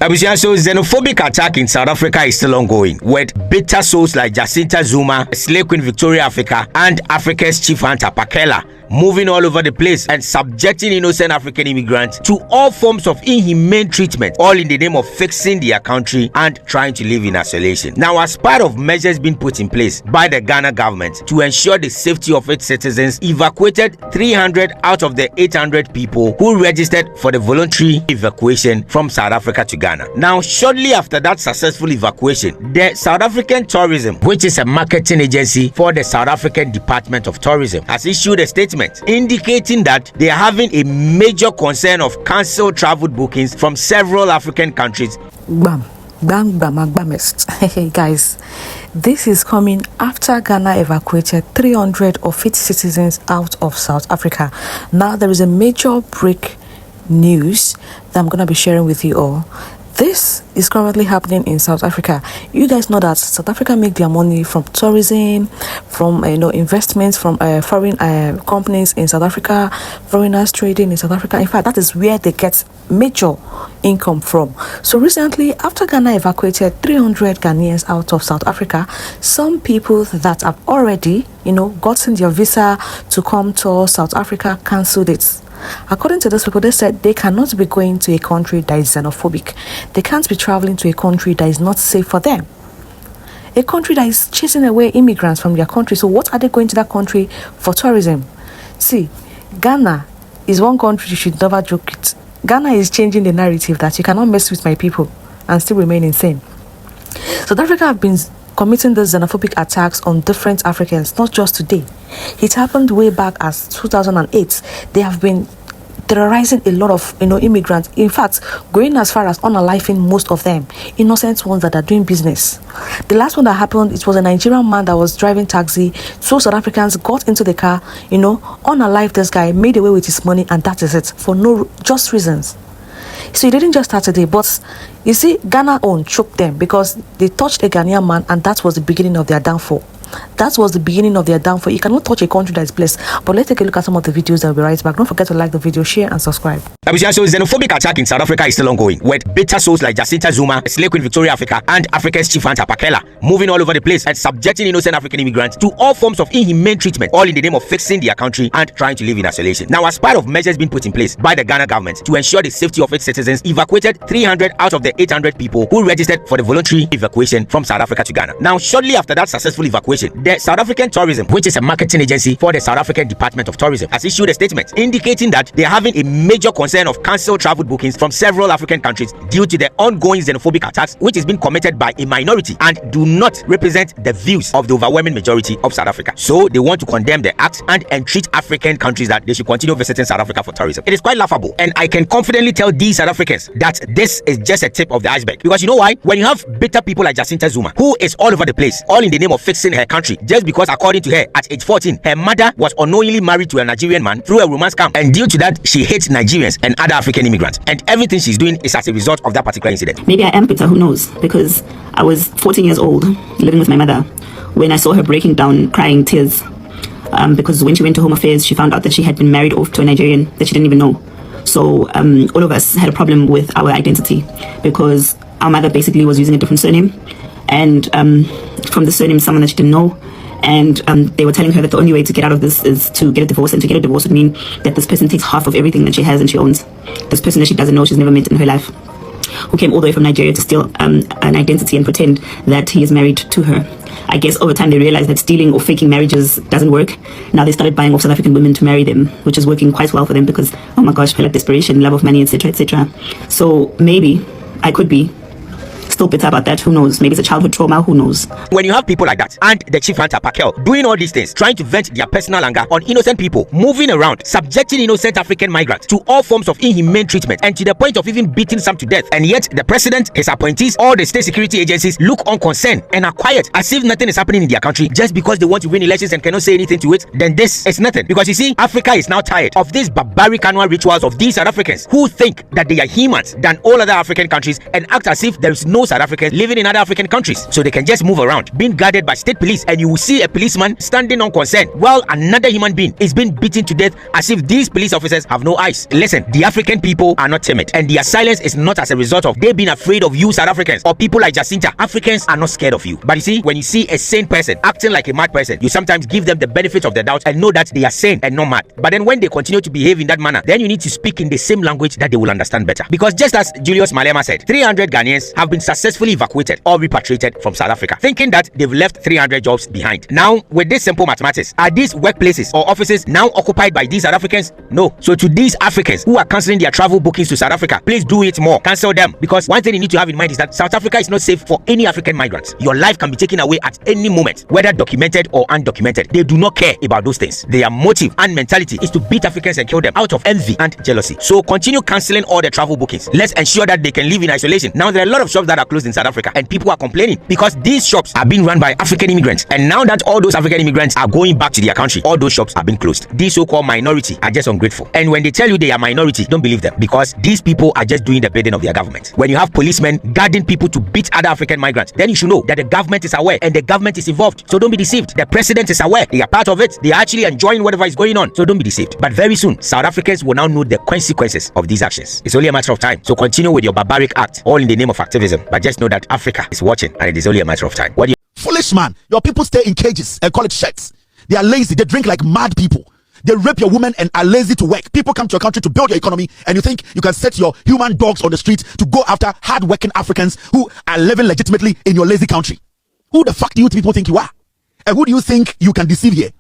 So xenophobic attack in South Africa is still ongoing, with bitter souls like Jacinta Zuma, Slave Queen Victoria Africa, and Africa's chief hunter Pakela moving all over the place and subjecting innocent African immigrants to all forms of inhumane treatment, all in the name of fixing their country and trying to live in isolation. Now, as part of measures being put in place by the Ghana government to ensure the safety of its citizens, evacuated 300 out of the 800 people who registered for the voluntary evacuation from South Africa to Ghana. Now, shortly after that successful evacuation, the South African Tourism, which is a marketing agency for the South African Department of Tourism, has issued a statement indicating that they are having a major concern of cancelled travel bookings from several African countries. Hey guys, this is coming after Ghana evacuated 300 of its citizens out of South Africa. Now there is a major break news that I'm going to be sharing with you all. This is currently happening in South Africa. You guys know that South Africa make their money from tourism, from investments from foreign companies in South Africa, foreigners trading in South Africa. In fact, that is where they get major income from. So recently, after Ghana evacuated 300 Ghanaians out of South Africa, some people that have already gotten their visa to come to South Africa cancelled it. According to those people, they said they cannot be going to a country that is xenophobic. They can't be traveling to a country that is not safe for them. A country that is chasing away immigrants from their country. So what are they going to that country for tourism? See, Ghana is one country you should never joke with. Ghana is changing the narrative that you cannot mess with my people and still remain insane. South Africa have been committing these xenophobic attacks on different Africans, not just today. It happened way back as 2008. They have been terrorizing a lot of immigrants. In fact, going as far as unaliving most of them, innocent ones that are doing business. The last one that happened, it was a Nigerian man that was driving taxi. Two South Africans got into the car, unalived this guy, made away with his money, and that is it, for no just reasons. So it didn't just start today, but you see, Ghana own choked them because they touched a Ghanaian man, and that was the beginning of their downfall. That was the beginning of their downfall. You cannot touch a country that is blessed. But let's take a look at some of the videos that will be right back. Don't forget to like the video, share, and subscribe. So xenophobic attack in South Africa is still ongoing, with bitter souls like Jacinta Zuma, Slave Queen Victoria Africa, and Africa's chief hunter Pakela moving all over the place and subjecting innocent African immigrants to all forms of inhumane treatment, all in the name of fixing their country and trying to live in isolation. Now, as part of measures being put in place by the Ghana government to ensure the safety of its citizens, evacuated 300 out of the 800 people who registered for the voluntary evacuation from South Africa to Ghana. Now, shortly after that successful evacuation, the South African Tourism, which is a marketing agency for the South African Department of Tourism, has issued a statement indicating that they are having a major concern of cancelled travel bookings from several African countries due to the ongoing xenophobic attacks, which is being committed by a minority and do not represent the views of the overwhelming majority of South Africa. So they want to condemn the act and entreat African countries that they should continue visiting South Africa for tourism. It is quite laughable, and I can confidently tell these South Africans that this is just a tip of the iceberg. Because you know why? When you have bitter people like Jacinta Zuma, who is all over the place, all in the name of fixing her country, just because according to her, at age 14, her mother was unknowingly married to a Nigerian man through a romance scam, and due to that, she hates Nigerians and other African immigrants, and everything she's doing is as a result of that particular incident. Maybe I am bitter, who knows, because I was 14 years old, living with my mother, when I saw her breaking down, crying tears, because when she went to Home Affairs, she found out that she had been married off to a Nigerian that she didn't even know. So all of us had a problem with our identity, because our mother basically was using a different surname, and from the surname, someone that she didn't know. And they were telling her that the only way to get out of this is to get a divorce, and to get a divorce would mean that this person takes half of everything that she has and she owns. This person that she doesn't know, she's never met in her life, who came all the way from Nigeria to steal an identity and pretend that he is married to her. I guess over time they realized that stealing or faking marriages doesn't work. Now they started buying off South African women to marry them, which is working quite well for them because, oh my gosh, like desperation, love of money, etc., etc. So maybe I could be still bitter about that, who knows? Maybe it's a childhood trauma, who knows? When you have people like that and the chief hunter Pakel doing all these things, trying to vent their personal anger on innocent people, moving around, subjecting innocent African migrants to all forms of inhumane treatment, and to the point of even beating some to death, and yet the president, his appointees, all the state security agencies look unconcerned and are quiet as if nothing is happening in their country just because they want to win elections and cannot say anything to it, then this is nothing. Because you see, Africa is now tired of these barbaric annual rituals of these South Africans who think that they are humans than all other African countries and act as if there is no South Africans living in other African countries, so they can just move around, being guarded by state police, and you will see a policeman standing unconcerned while another human being is being beaten to death as if these police officers have no eyes. Listen, the African people are not timid, and their silence is not as a result of they being afraid of you South Africans or people like Jacinta. Africans are not scared of you. But you see, when you see a sane person acting like a mad person, you sometimes give them the benefit of the doubt and know that they are sane and not mad. But then when they continue to behave in that manner, then you need to speak in the same language that they will understand better. Because just as Julius Malema said, 300 Ghanaians have been successfully evacuated or repatriated from South Africa, thinking that they've left 300 jobs behind. Now, with this simple mathematics, are these workplaces or offices now occupied by these South Africans? No. So to these Africans who are cancelling their travel bookings to South Africa, please do it more. Cancel them. Because one thing you need to have in mind is that South Africa is not safe for any African migrants. Your life can be taken away at any moment, whether documented or undocumented. They do not care about those things. Their motive and mentality is to beat Africans and kill them out of envy and jealousy. So continue cancelling all the travel bookings. Let's ensure that they can live in isolation. Now there are a lot of shops that are closed in South Africa, and people are complaining because these shops are being run by African immigrants. And now that all those African immigrants are going back to their country, all those shops are being closed. These so-called minority are just ungrateful. And when they tell you they are minority, don't believe them, because these people are just doing the bidding of their government. When you have policemen guarding people to beat other African migrants, then you should know that the government is aware and the government is involved. So don't be deceived. The president is aware. They are part of it. They are actually enjoying whatever is going on. So don't be deceived. But very soon, South Africans will now know the consequences of these actions. It's only a matter of time. So continue with your barbaric act, all in the name of activism. But just know that Africa is watching, and it is only a matter of time. What do you... Foolish man, your people stay in cages and call it sheds. They are lazy. They drink like mad people. They rape your women and are lazy to work. People come to your country to build your economy, and you think you can set your human dogs on the street to go after hard-working Africans who are living legitimately in your lazy country. Who the fuck do you people think you are? And who do you think you can deceive here?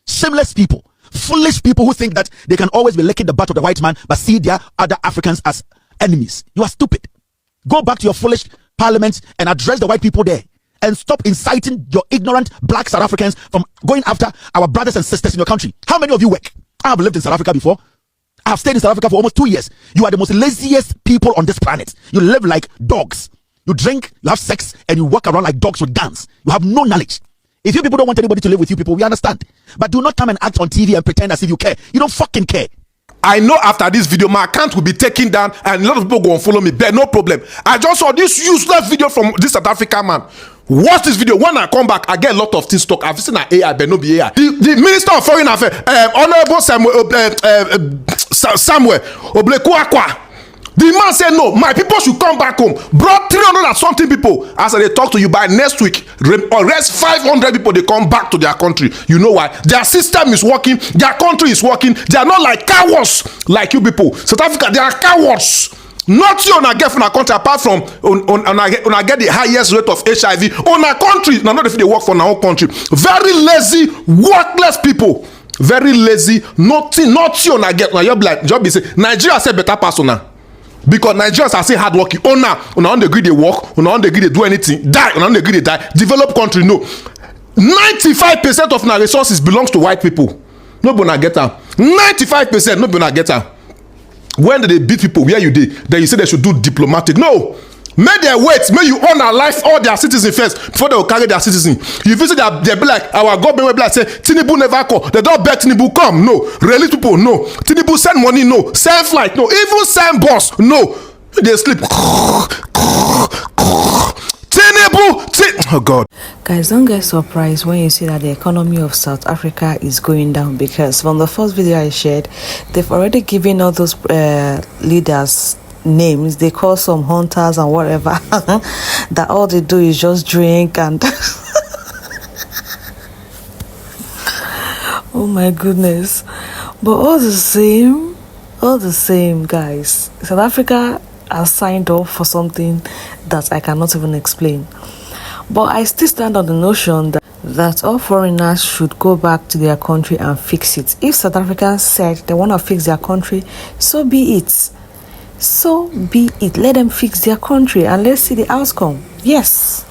Shameless people. Foolish people who think that they can always be licking the butt of the white man but see their other Africans as enemies. You are stupid. Go back to your foolish parliament and address the white people there. And stop inciting your ignorant black South Africans from going after our brothers and sisters in your country. How many of you work? I have lived in South Africa before. I have stayed in South Africa for almost 2 years. You are the most laziest people on this planet. You live like dogs. You drink, you have sex, and you walk around like dogs with guns. You have no knowledge. If you people don't want anybody to live with you people, we understand. But do not come and act on TV and pretend as if you care. You don't fucking care. I know after this video, my account will be taken down and a lot of people go and follow me. But no problem. I just saw this useless video from this South African man. Watch this video. When I come back, I get a lot of things talk. I've seen an AI, but no be AI. The Minister of Foreign Affairs, Honorable Samuel Oblekuakwa. The man said, no, my people should come back home. Brought 300 and something people. As they talk to you by next week, arrest 500 people, they come back to their country. You know why? Their system is working. Their country is working. They are not like cowards like you people. South Africa, they are cowards. Not you on a get from a country apart from on I get the highest rate of HIV on a country. Now, not if they work for our own country. Very lazy, worthless people. Very lazy. Not you on a get. Now, you're like, job is Nigeria say better person now. Because Nigerians are saying hard working. On the grid they work, on the grid they do anything, die, on the grid they die. Developed country, no. 95% of our resources belongs to white people. No gonna get them. 95% no gonna get them. When they beat people, where you did, then you say they should do diplomatic. No. May they wait, may you honor life all their citizens first before they will carry their citizens. You visit they be like, our government will be like, say, Tinubu never call. They don't beg Tinubu come. No. Really people, no. Tinubu send money, no. Send flight, no. Even send boss, no. They sleep. Tinubu, oh God. Guys, don't get surprised when you see that the economy of South Africa is going down, because from the first video I shared, they've already given all those leaders names. They call some hunters and whatever that all they do is just drink and oh my goodness. But all the same guys, South Africa has signed up for something that I cannot even explain. But I still stand on the notion that all foreigners should go back to their country and fix it. If South Africans said they want to fix their country, so be it. So be it. Let them fix their country and let's see the outcome. Yes.